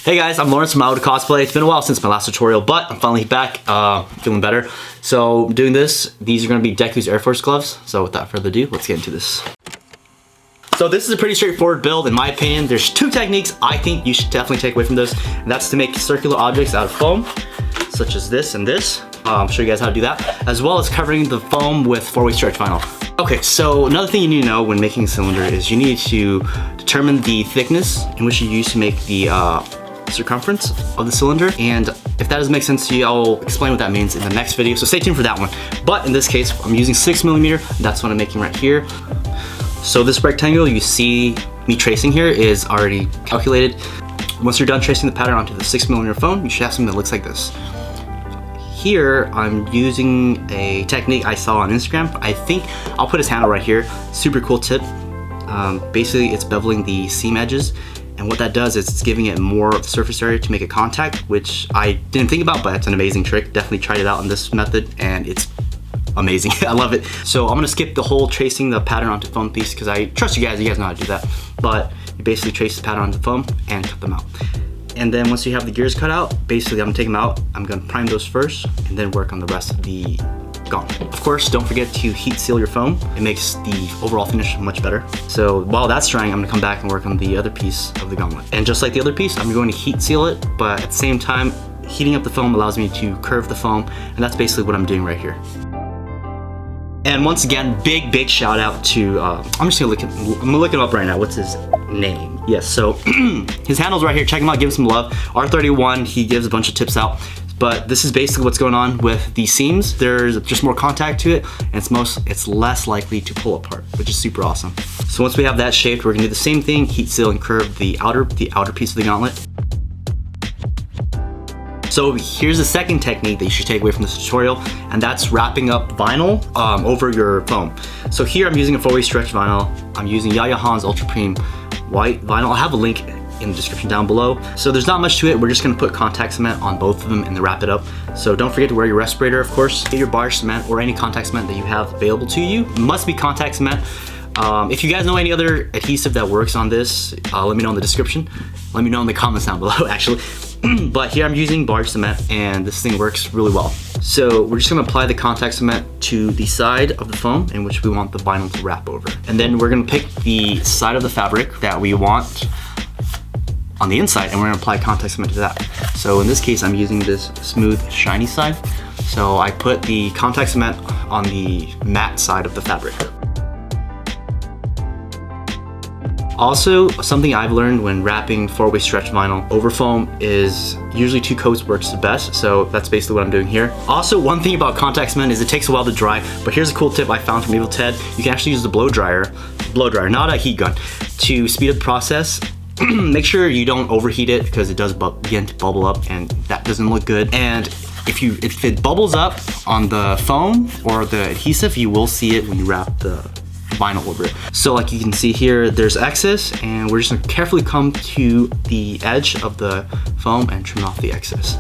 Hey guys, I'm Lorentz from iWood Cosplay. It's been a while since my last tutorial, but I'm finally back, feeling better. So I'm doing this. These are going to be Deku's Airforce gloves. So without further ado, let's get into this. So this is a pretty straightforward build in my opinion. There's two techniques I think you should definitely take away from this. And that's to make circular objects out of foam, such as this and this. I'll show you guys how to do that, as well as covering the foam with 4-way stretch vinyl. Okay, so another thing you need to know when making a cylinder is you need to determine the thickness in which you use to make the circumference of the cylinder, and if that doesn't make sense to you, I'll explain what that means in the next video, so stay tuned for that one. But in this case, I'm using 6mm, that's what I'm making right here. So this rectangle you see me tracing here is already calculated. Once you're done tracing the pattern onto the 6mm foam, you should have something that looks like this. Here, I'm using a technique I saw on Instagram. I think I'll put his handle right here. Super cool tip. Basically, it's beveling the seam edges. And what that does is it's giving it more of the surface area to make a contact, which I didn't think about, but it's an amazing trick. Definitely tried it out in this method, and it's amazing. I love it. So I'm gonna skip the whole tracing the pattern onto foam piece because I trust you guys know how to do that. But you basically trace the pattern onto foam and cut them out. And then once you have the gears cut out, basically I'm gonna take them out. I'm gonna prime those first and then work on the rest of the gauntlet. Of course, don't forget to heat seal your foam. It makes the overall finish much better. So while that's drying, I'm gonna come back and work on the other piece of the gauntlet. And just like the other piece, I'm going to heat seal it, but at the same time, heating up the foam allows me to curve the foam, and that's basically what I'm doing right here. And once again, big shout out to, I'm gonna look him up right now. What's his name? Yes, so his handle's right here. Check him out, give him some love. R31, he gives a bunch of tips out. But this is basically what's going on with the seams. There's just more contact to it, and it's less likely to pull apart, which is super awesome. So once we have that shaped, we're gonna do the same thing, heat seal and curve the outer piece of the gauntlet. So here's the second technique that you should take away from this tutorial, and that's wrapping up vinyl over your foam. So here I'm using a 4-way stretch vinyl. I'm using Yaya Han's Ultra Premium white vinyl. I'll have a link in the description down below. So there's not much to it. We're just gonna put contact cement on both of them and then wrap it up. So don't forget to wear your respirator, of course. Get your bar cement or any contact cement that you have available to you. It must be contact cement. If you guys know any other adhesive that works on this, let me know in the description. Let me know in the comments down below, actually. But here I'm using bar cement, and this thing works really well. So we're just gonna apply the contact cement to the side of the foam in which we want the vinyl to wrap over. And then we're gonna pick the side of the fabric that we want on the inside, and we're gonna apply contact cement to that. So in this case, I'm using this smooth, shiny side. So I put the contact cement on the matte side of the fabric. Also, something I've learned when wrapping 4-way stretch vinyl over foam is usually 2 coats works the best, so that's basically what I'm doing here. Also, one thing about contact cement is it takes a while to dry, but here's a cool tip I found from Evil Ted. You can actually use the blow dryer, not a heat gun, to speed up the process. Make sure you don't overheat it because it does begin to bubble up, and that doesn't look good. And if it bubbles up on the foam or the adhesive, you will see it when you wrap the vinyl over it. So like you can see here, there's excess, and we're just gonna carefully come to the edge of the foam and trim off the excess.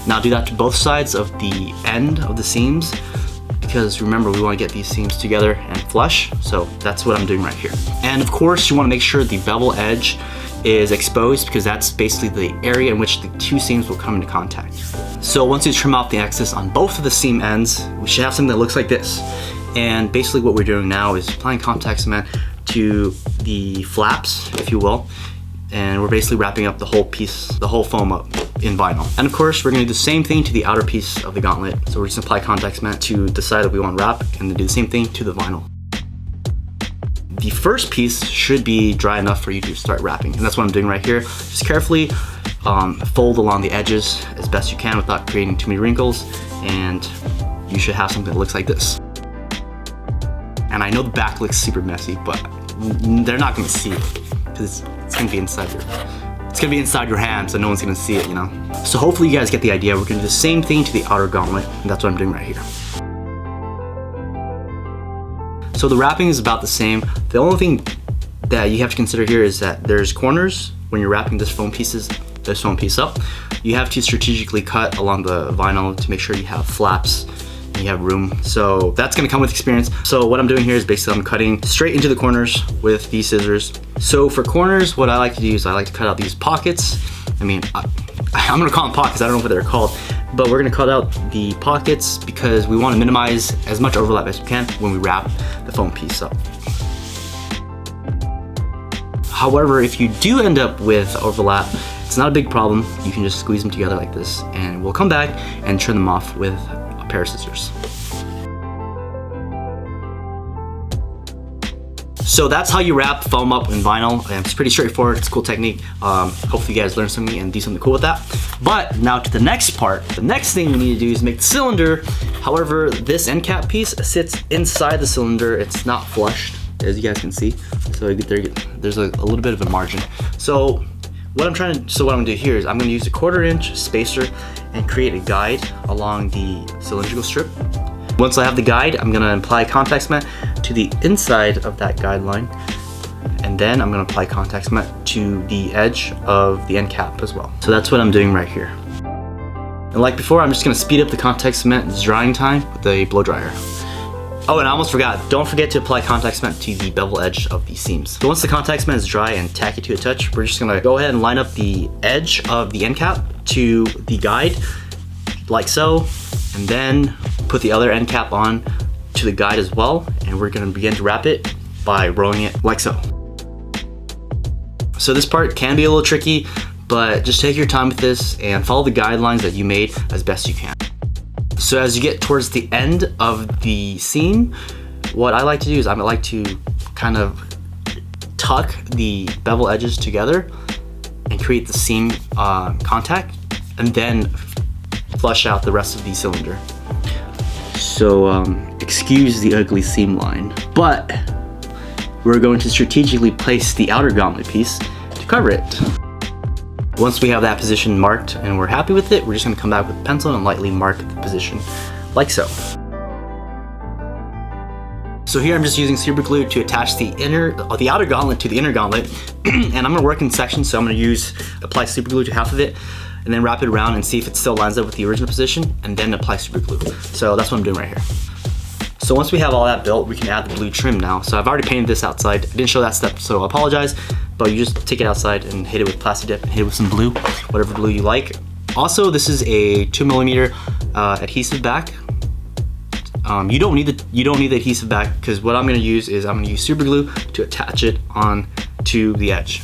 Now do that to both sides of the end of the seams, because remember, we want to get these seams together and flush, so that's what I'm doing right here. And of course, you want to make sure the bevel edge is exposed, because that's basically the area in which the 2 seams will come into contact. So once you trim off the excess on both of the seam ends, we should have something that looks like this. And basically what we're doing now is applying contact cement to the flaps, if you will, and we're basically wrapping up the whole piece, the whole foam up in vinyl. And of course, we're gonna do the same thing to the outer piece of the gauntlet. So we're just gonna apply contact cement to the side that we want to wrap, and then do the same thing to the vinyl. The first piece should be dry enough for you to start wrapping, and that's what I'm doing right here. Just carefully fold along the edges as best you can without creating too many wrinkles, and you should have something that looks like this. And I know the back looks super messy, but they're not gonna see it because it's gonna be inside your hand, so no one's gonna see it, you know? So hopefully you guys get the idea. We're gonna do the same thing to the outer gauntlet, and that's what I'm doing right here. So the wrapping is about the same. The only thing that you have to consider here is that there's corners when you're wrapping this foam piece up. You have to strategically cut along the vinyl to make sure you have flaps and you have room. So that's gonna come with experience. So what I'm doing here is basically I'm cutting straight into the corners with these scissors. So for corners, what I like to do is I like to cut out these pockets. I mean, I'm gonna call them pockets, I don't know what they're called, but we're gonna cut out the pockets because we wanna minimize as much overlap as we can when we wrap the foam piece up. However, if you do end up with overlap, it's not a big problem. You can just squeeze them together like this, and we'll come back and trim them off with a pair of scissors. So that's how you wrap foam up in vinyl. And it's pretty straightforward, it's a cool technique. Hopefully you guys learn something and do something cool with that. But now to the next part. The next thing we need to do is make the cylinder. However, this end cap piece sits inside the cylinder. It's not flushed, as you guys can see. So there's a little bit of a margin. So what I'm gonna do here is I'm gonna use a 1/4 inch spacer and create a guide along the cylindrical strip. Once I have the guide, I'm gonna apply contact mat to the inside of that guideline, and then I'm gonna apply contact mat to the edge of the end cap as well. So that's what I'm doing right here. And like before, I'm just gonna speed up the contact cement drying time with the blow dryer. Oh, and I almost forgot, don't forget to apply contact cement to the bevel edge of the seams. So once the contact cement is dry and tacky to a touch, we're just gonna go ahead and line up the edge of the end cap to the guide, like so, and then put the other end cap on to the guide as well, and we're gonna begin to wrap it by rolling it like so. So this part can be a little tricky, but just take your time with this and follow the guidelines that you made as best you can. So as you get towards the end of the seam, what I like to do is I like to kind of tuck the bevel edges together and create the seam contact, and then flush out the rest of the cylinder. So excuse the ugly seam line, but we're going to strategically place the outer gauntlet piece to cover it. Once we have that position marked and we're happy with it, we're just gonna come back with a pencil and lightly mark the position, like so. So here I'm just using super glue to attach the outer gauntlet to the inner gauntlet, and I'm gonna work in sections, so I'm gonna apply super glue to half of it, and then wrap it around and see if it still lines up with the original position, and then apply super glue. So that's what I'm doing right here. So once we have all that built, we can add the blue trim now. So I've already painted this outside. I didn't show that step, so I apologize, but you just take it outside and hit it with Plastidip and hit it with some blue, whatever blue you like. Also, this is a 2mm adhesive back. You don't need the adhesive back, because what I'm gonna use is I'm gonna use super glue to attach it on to the edge.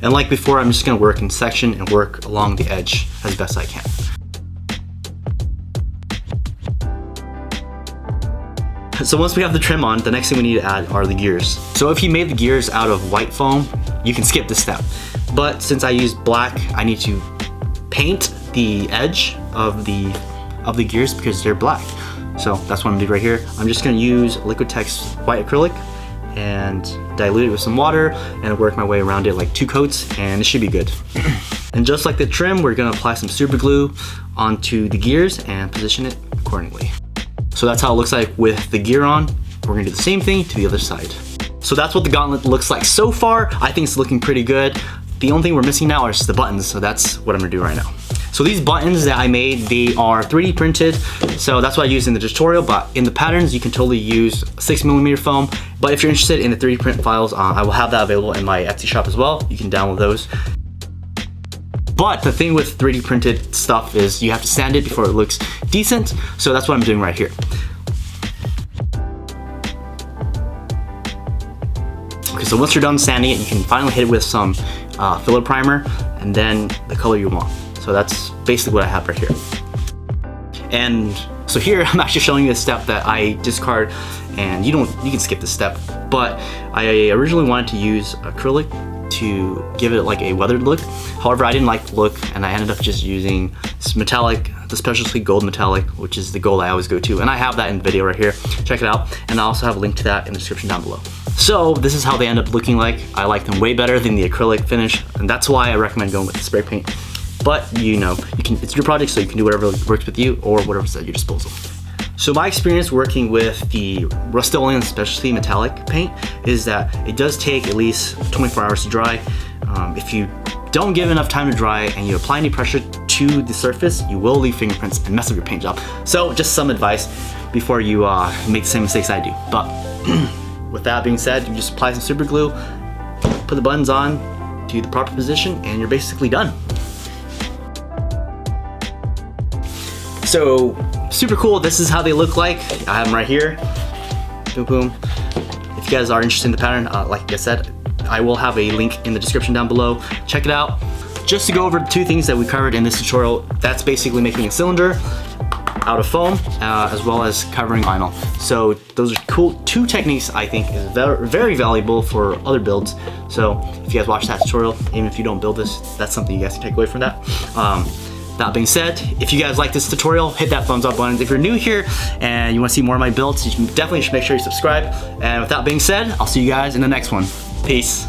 And like before, I'm just gonna work in section and work along the edge as best I can. So once we have the trim on, the next thing we need to add are the gears. So if you made the gears out of white foam, you can skip this step. But since I used black, I need to paint the edge of the gears because they're black. So that's what I'm gonna do right here. I'm just gonna use Liquitex white acrylic and dilute it with some water and work my way around it like 2 coats, and it should be good. And just like the trim, we're gonna apply some super glue onto the gears and position it accordingly. So that's how it looks like with the gear on. We're gonna do the same thing to the other side. So that's what the gauntlet looks like so far. I think it's looking pretty good. The only thing we're missing now are just the buttons, so that's what I'm gonna do right now. So these buttons that I made, they are 3D printed, so that's what I used in the tutorial, but in the patterns, you can totally use 6mm foam. But if you're interested in the 3D print files, I will have that available in my Etsy shop as well. You can download those. But the thing with 3D printed stuff is you have to sand it before it looks decent, so that's what I'm doing right here. Okay, so once you're done sanding it, you can finally hit it with some filler primer and then the color you want. So that's basically what I have right here. And so here I'm actually showing you a step that I discard, and you can skip this step, but I originally wanted to use acrylic to give it like a weathered look. However, I didn't like the look, and I ended up just using metallic, the Specialty Gold Metallic, which is the gold I always go to, and I have that in the video right here. Check it out, and I also have a link to that in the description down below. So this is how they end up looking like. I like them way better than the acrylic finish, and that's why I recommend going with the spray paint. But you know, it's your project, so you can do whatever works with you or whatever's at your disposal. So my experience working with the Rustoleum Specialty Metallic paint is that it does take at least 24 hours to dry. If you don't give enough time to dry and you apply any pressure to the surface, you will leave fingerprints and mess up your paint job. So just some advice before you make the same mistakes I do. But with that being said, you just apply some super glue, put the buttons on to the proper position, and you're basically done. So super cool. This is how they look like. I have them right here. Boom, boom. If you guys are interested in the pattern, like I said, I will have a link in the description down below. Check it out. Just to go over the two things that we covered in this tutorial, that's basically making a cylinder out of foam, as well as covering vinyl. So those are cool two techniques I think is very valuable for other builds. So if you guys watch that tutorial, even if you don't build this, that's something you guys can take away from that. That being said, if you guys like this tutorial, hit that thumbs up button. If you're new here and you want to see more of my builds, you definitely should make sure you subscribe. And with that being said, I'll see you guys in the next one. Peace.